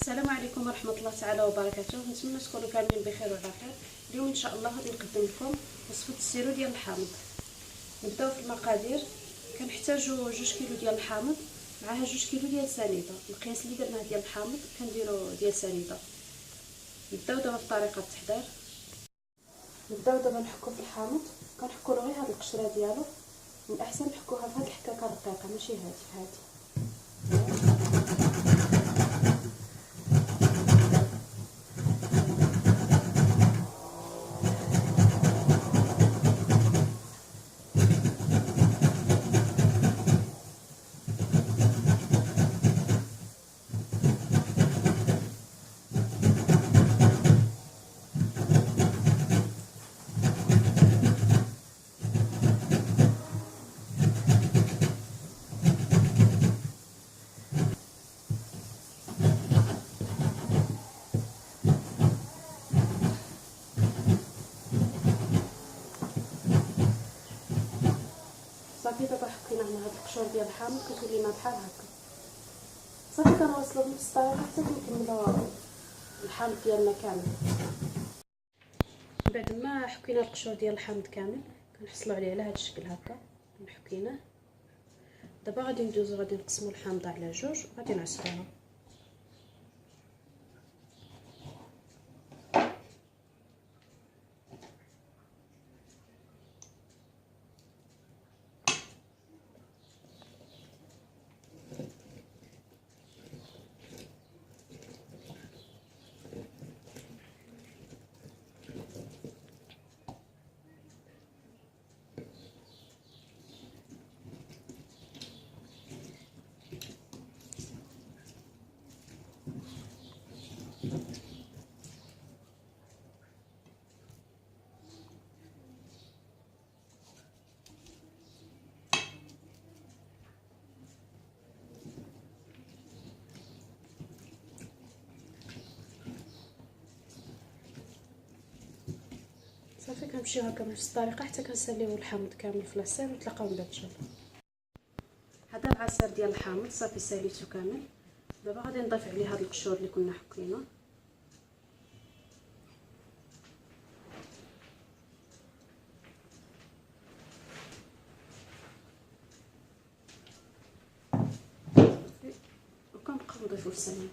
السلام عليكم ورحمه الله تعالى وبركاته. نتمنى تكونوا كاملين بخير وعلى خير. اليوم ان شاء الله غادي نقدم لكم وصفه السيرو ديال الحامض. نبداو في المقادير. كنحتاجوا 2 كيلو ديال الحامض معها 2 كيلو ديال السنيده. القياس اللي درناه ديال الحامض كنديروا ديال السنيده. نبداو دابا في طريقه التحضير. نبداو دابا نحكو في الحامض. كنحكوا له غير هاد القشره ديالو، من الاحسن نحكوها بهاد الحكاكه الرقيقه ماشي هادي. صافي دابا حكينا هنا هاد القشور ديال الحامض كتولي لنا بحال هكا. صافي كنوصلو بنفس الطريقه حتى كنكملو الحامض ديالنا كامل. بعد ما حكينا القشور ديال الحامض كامل كنحصلوا عليه على هاد الشكل هكا. حكيناه دابا غادي ندوزو غادي نقسمو الحامضه على جوج وغادي نعصروها. صافي كنمشيو هكا بنفس الطريقه حتى كنساليو الحامض كامل في العصير ونتلاقاو من بعد ان شاء الله. هذا العصير ديال الحامض صافي ساليته كامل. دابا غادي نضيف عليه هاد القشور اللي كنا حكينا. وكنبقاو نضيفو في السنيد.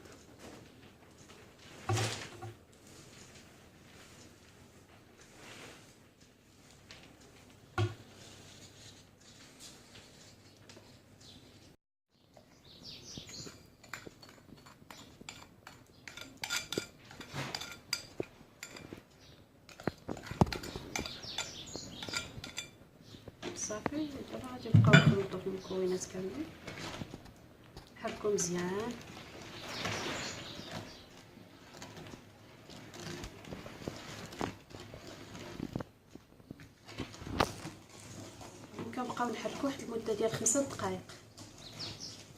صافي دابا غادي نبقاو نخلطو في المكونات كاملين. نحركو مزيان. كنبقاو نحركو واحد المده ديال 5 دقائق.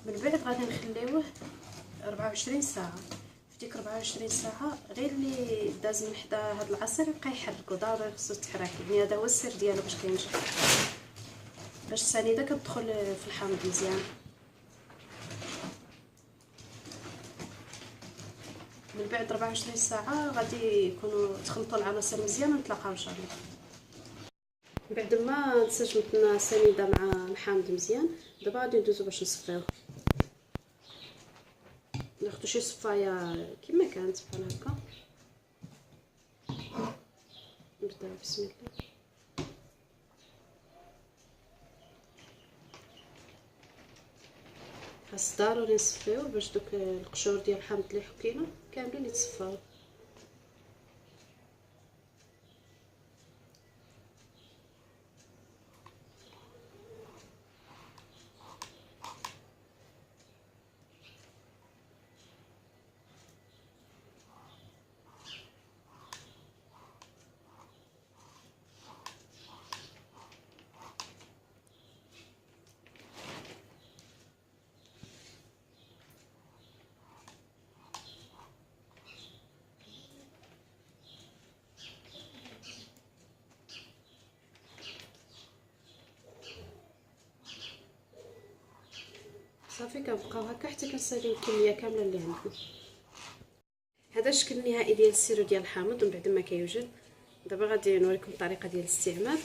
من بعد غادي نخليوه 24 ساعه. في ديك 24 ساعه غير اللي داز من حدا هاد العصير يبقى يحركو، ضروري خصو التحراك. يعني هذا هو السر ديالو باش كينجح، باش السنيده كتدخل في الحامض مزيان. من بعد 24 ساعه غادي يكونوا تخلطوا العناصر مزيان ونتلاقاو ان شاء الله. بعد ما انسجمت لنا السنيده مع الحامض مزيان دابا غادي ندوزو باش نصفيوه. ناخذ شي صفايه كما كانت بحال هكا. نبداو بسم الله. خاص ضروري نصفيوه باش دوك القشور ديال الحامض اللي حكينا كاملين يتصفاو. صافي كنبقاو هكا حتى كنساليو الكميه كامله اللي عندنا. هذا الشكل النهائي ديال السيرو ديال الحامض من بعد ما كيوجد. دابا غادي نوريكم الطريقه ديال الاستعمال.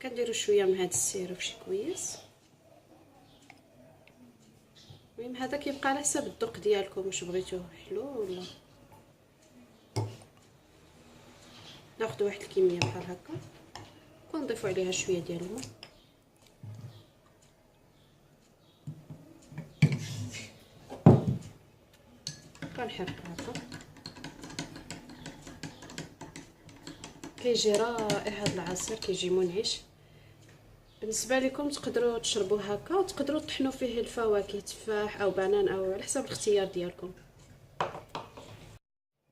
كنديروا شويه من هذا السيرو فشي كويس. المهم هذا كيبقى على حساب الذوق ديالكم، واش بغيتوه حلو ولا. ناخذ واحد الكميه بحال هكا ونضيفوا عليها شويه ديال الماء. كنحرك هكا كيجي رائع. هذا العصير كيجي منعش. بالنسبه لكم تقدروا تشربوه هكا، وتقدروا تطحنوا فيه الفواكه، تفاح او بنان او على حسب الاختيار ديالكم.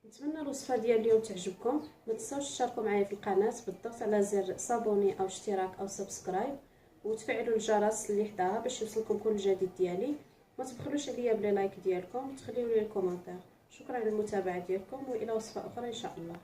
نتمنى الوصفه ديال اليوم تعجبكم. ما تنساوش تشاركوا معايا في القناه بالضغط على زر صابوني او اشتراك او سبسكرايب، وتفعلوا الجرس اللي حداها باش يوصلكم كل جديد ديالي. ما تبخلوش عليا بلي لايك ديالكم، وتخليوا لي الكومنتير. شكرا على المتابعه ديالكم، والى وصفه اخرى ان شاء الله.